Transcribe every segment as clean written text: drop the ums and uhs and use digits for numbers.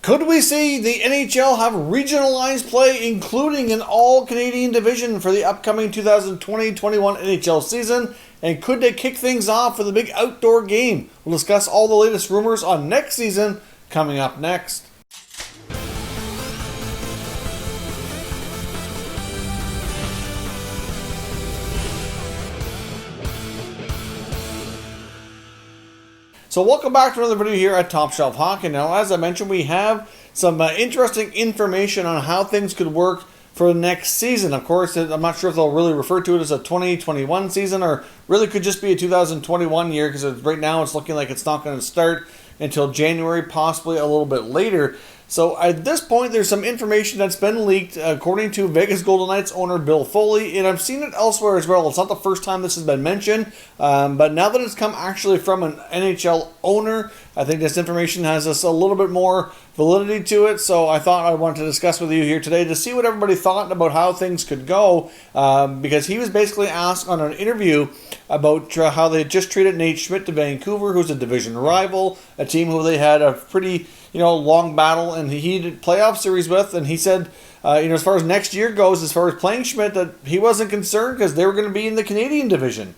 Could we see the NHL have regionalized play, including an all-Canadian division for the upcoming 2020-21 NHL season? And could they kick things off with a big outdoor game? We'll discuss all the latest rumors on next season coming up next. So welcome back to another video here at Top Shelf Hockey. Now, as I mentioned, we have some interesting information on how things could work for the next season. Of course, I'm not sure if they'll really refer to it as a 2021 season or really could just be a 2021 year, because right now it's looking like it's not going to start until January, possibly a little bit later. So at this point, there's some information that's been leaked according to Vegas Golden Knights owner Bill Foley, and I've seen it elsewhere as well. It's not the first time this has been mentioned, but now that it's come actually from an NHL owner, I think this information has a little bit more validity to it. So I thought I wanted to discuss with you here today to see what everybody thought about how things could go, because he was basically asked on an interview about how they just treated Nate Schmidt to Vancouver, who's a division rival, a team who they had a pretty long battle and heated playoff series with, and he said, as far as next year goes, as far as playing Schmidt, that he wasn't concerned because they were going to be in the Canadian division.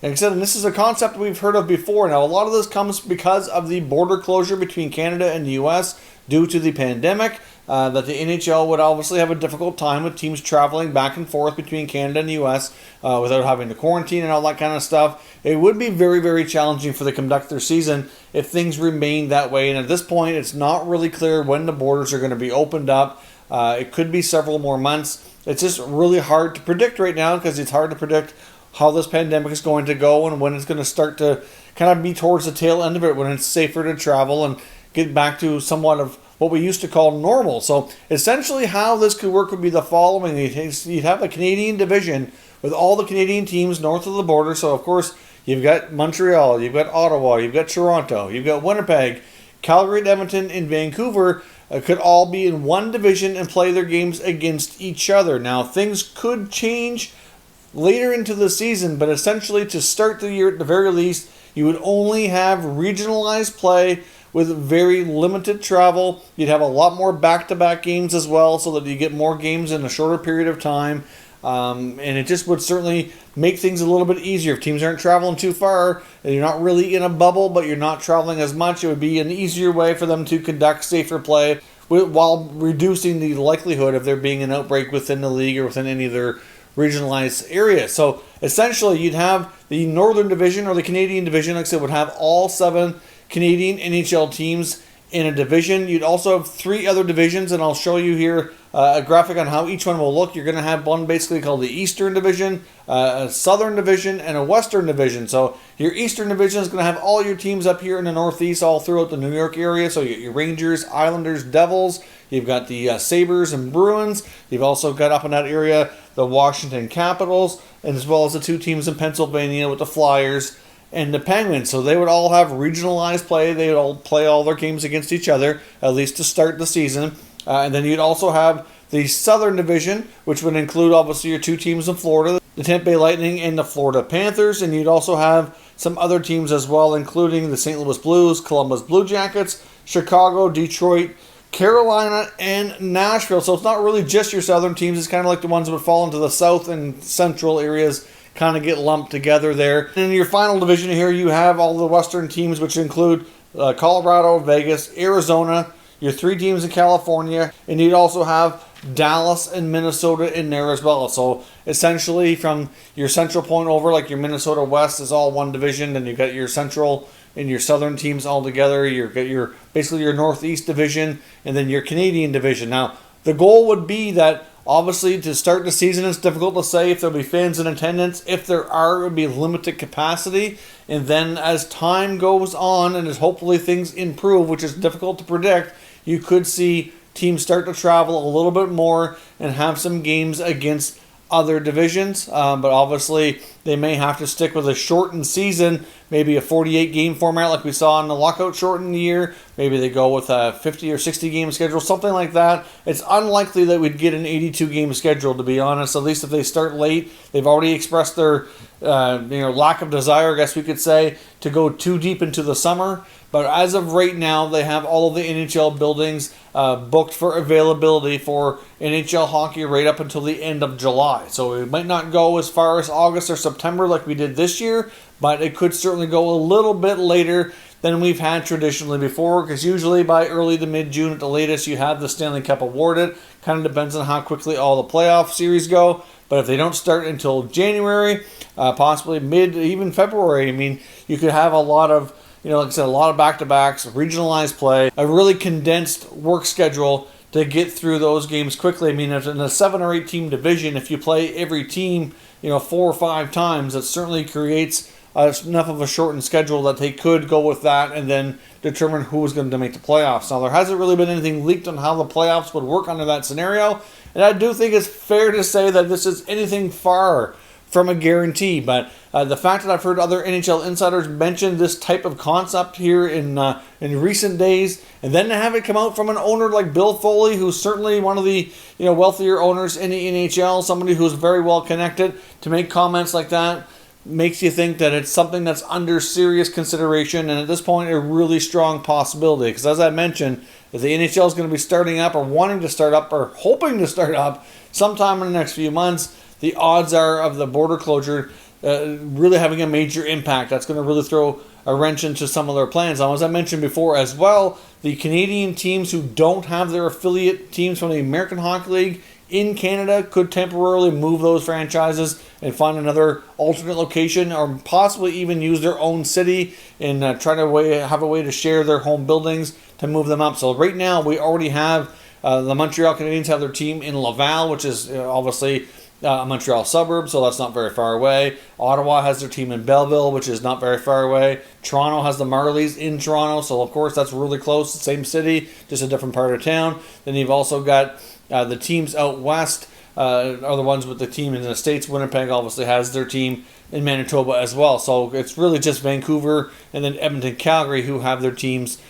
And he said, and this is a concept we've heard of before. Now, a lot of this comes because of the border closure between Canada and the U.S. due to the pandemic, that the NHL would obviously have a difficult time with teams traveling back and forth between Canada and the U.S. Without having to quarantine and all that kind of stuff. It would be very, very challenging for the conduct their season if things remain that way. And at this point, it's not really clear when the borders are going to be opened up. It could be several more months. It's just really hard to predict right now, because it's hard to predict how this pandemic is going to go and when it's going to start to kind of be towards the tail end of it, when it's safer to travel and get back to somewhat of what we used to call normal. So essentially how this could work would be the following. You'd have a Canadian division with all the Canadian teams north of the border. So of course you've got Montreal, you've got Ottawa, you've got Toronto, you've got Winnipeg, Calgary, Edmonton, and Vancouver could all be in one division and play their games against each other. Now things could change later into the season, but essentially to start the year at the very least, you would only have regionalized play with very limited travel. You'd have a lot more back-to-back games as well, so that you get more games in a shorter period of time. And it just would certainly make things a little bit easier. If teams aren't traveling too far, and you're not really in a bubble, but you're not traveling as much, it would be an easier way for them to conduct safer play while reducing the likelihood of there being an outbreak within the league or within any of their regionalized area. So essentially you'd have the Northern Division or the Canadian Division, like I said, would have all 7 Canadian NHL teams in a division. You'd also have 3 other divisions, and I'll show you here a graphic on how each one will look. You're going to have one basically called the Eastern Division, a Southern Division, and a Western Division. So your Eastern Division is going to have all your teams up here in the Northeast, all throughout the New York area. So you get your Rangers, Islanders, Devils. You've got the Sabres and Bruins. You've also got up in that area the Washington Capitals, and as well as the 2 teams in Pennsylvania with the Flyers and the Penguins. So they would all have regionalized play. They would all play all their games against each other, at least to start the season. And then you'd also have the Southern Division, which would include obviously your 2 teams in Florida, the Tampa Bay Lightning and the Florida Panthers. And you'd also have some other teams as well, including the St. Louis Blues, Columbus Blue Jackets, Chicago, Detroit, Carolina, and Nashville. So it's not really just your southern teams. It's kind of like the ones that would fall into the south and central areas kind of get lumped together there. And in your final division here, you have all the western teams, which include Colorado, Vegas, Arizona, your 3 teams in California, and you'd also have Dallas and Minnesota in there as well. So essentially from your central point over, like your Minnesota West is all one division, and you've got your central and your southern teams all together. You've got your basically your Northeast division and then your Canadian division. Now the goal would be that obviously to start the season, it's difficult to say if there'll be fans in attendance. If there are, it would be limited capacity. And then as time goes on and as hopefully things improve, which is difficult to predict, you could see teams start to travel a little bit more and have some games against other divisions, but obviously they may have to stick with a shortened season, maybe a 48 game format like we saw in the lockout shortened year. Maybe they go with a 50 or 60 game schedule, something like that. It's unlikely that we'd get an 82 game schedule, to be honest, at least if they start late. They've already expressed their lack of desire, I guess we could say, to go too deep into the summer. But as of right now, they have all of the NHL buildings booked for availability for NHL hockey right up until the end of July. So it might not go as far as August or September like we did this year, but it could certainly go a little bit later than we've had traditionally before, because usually by early to mid-June at the latest, you have the Stanley Cup awarded. Kind of depends on how quickly all the playoff series go. But if they don't start until January, possibly mid, even February, I mean, you could have a lot of, like I said, a lot of back-to-backs, regionalized play, a really condensed work schedule to get through those games quickly. I mean, in a 7 or 8 team division, if you play every team, 4 or 5 times, it certainly creates enough of a shortened schedule that they could go with that and then determine who was going to make the playoffs. Now, there hasn't really been anything leaked on how the playoffs would work under that scenario, and I do think it's fair to say that this is anything far from a guarantee, but the fact that I've heard other NHL insiders mention this type of concept here in recent days, and then to have it come out from an owner like Bill Foley, who's certainly one of the wealthier owners in the NHL, somebody who's very well connected, to make comments like that makes you think that it's something that's under serious consideration, and at this point a really strong possibility, because as I mentioned, if the NHL is going to be starting up or wanting to start up or hoping to start up sometime in the next few months, the odds are of the border closure really having a major impact. That's going to really throw a wrench into some of their plans. Now, as I mentioned before as well, the Canadian teams who don't have their affiliate teams from the American Hockey League in Canada could temporarily move those franchises and find another alternate location, or possibly even use their own city and try to have a way to share their home buildings to move them up. So right now we already have the Montreal Canadiens have their team in Laval, which is obviously a Montreal suburb, so that's not very far away. Ottawa has their team in Belleville, which is not very far away. Toronto has the Marlies in Toronto, so of course that's really close, the same city, just a different part of town. Then you've also got the teams out west, are the ones with the team in the States. Winnipeg obviously has their team in Manitoba as well. So it's really just Vancouver and then Edmonton, Calgary who have their teams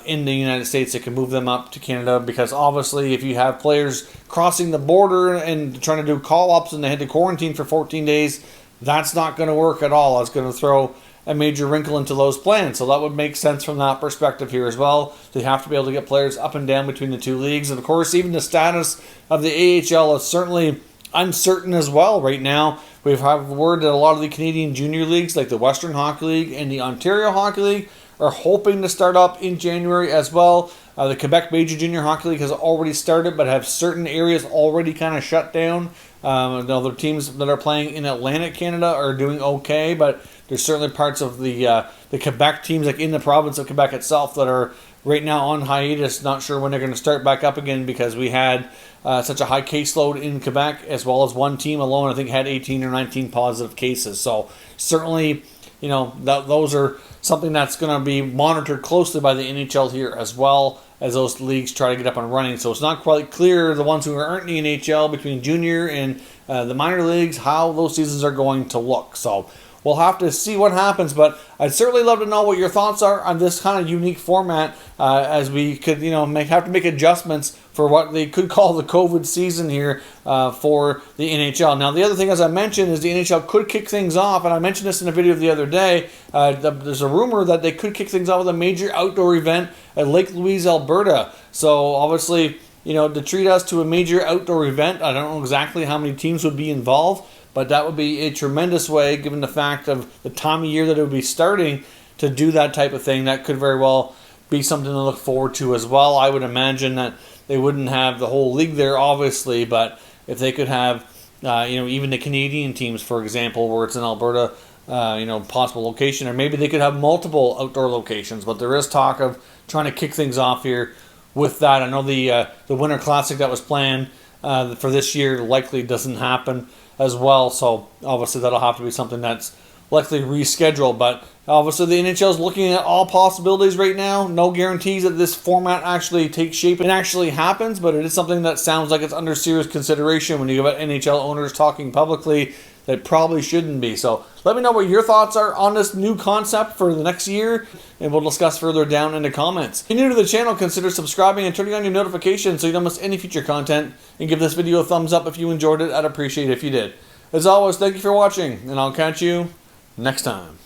in the United States that can move them up to Canada, because obviously if you have players crossing the border and trying to do call-ups and they had to quarantine for 14 days, that's not going to work at all. It's going to throw a major wrinkle into those plans. So that would make sense from that perspective here as well. They have to be able to get players up and down between the two leagues. And of course, even the status of the AHL is certainly uncertain as well right now. We've had word that a lot of the Canadian junior leagues, like the Western Hockey League and the Ontario Hockey League, are hoping to start up in January as well. The Quebec Major Junior Hockey League has already started, but have certain areas already kind of shut down. The teams that are playing in Atlantic Canada are doing okay, but there's certainly parts of the Quebec teams, like in the province of Quebec itself, that are right now on hiatus, not sure when they're going to start back up again, because we had such a high caseload in Quebec, as well as one team alone, I think, had 18 or 19 positive cases. So certainly, those are something that's going to be monitored closely by the NHL here, as well as those leagues try to get up and running. So it's not quite clear, the ones who aren't in the NHL, between junior and the minor leagues, how those seasons are going to look. So we'll have to see what happens, but I'd certainly love to know what your thoughts are on this kind of unique format, as we could, have to make adjustments for what they could call the COVID season here for the NHL. Now, the other thing, as I mentioned, is the NHL could kick things off, and I mentioned this in a video the other day. There's a rumor that they could kick things off with a major outdoor event at Lake Louise, Alberta. So, obviously, to treat us to a major outdoor event, I don't know exactly how many teams would be involved, but that would be a tremendous way, given the fact of the time of year that it would be starting, to do that type of thing. That could very well be something to look forward to as well. I would imagine that they wouldn't have the whole league there, obviously, but if they could have, even the Canadian teams, for example, where it's in Alberta, possible location, or maybe they could have multiple outdoor locations. But there is talk of trying to kick things off here with that. I know the Winter Classic that was planned for this year likely doesn't happen as well, so obviously that'll have to be something that's likely rescheduled. But obviously the NHL is looking at all possibilities right now. No guarantees that this format actually takes shape and actually happens, but it is something that sounds like it's under serious consideration when you get NHL owners talking publicly that probably shouldn't be. So let me know what your thoughts are on this new concept for the next year, and we'll discuss further down in the comments. If you're new to the channel, consider subscribing and turning on your notifications so you don't miss any future content, and give this video a thumbs up if you enjoyed it. I'd appreciate it if you did. As always, thank you for watching, and I'll catch you next time.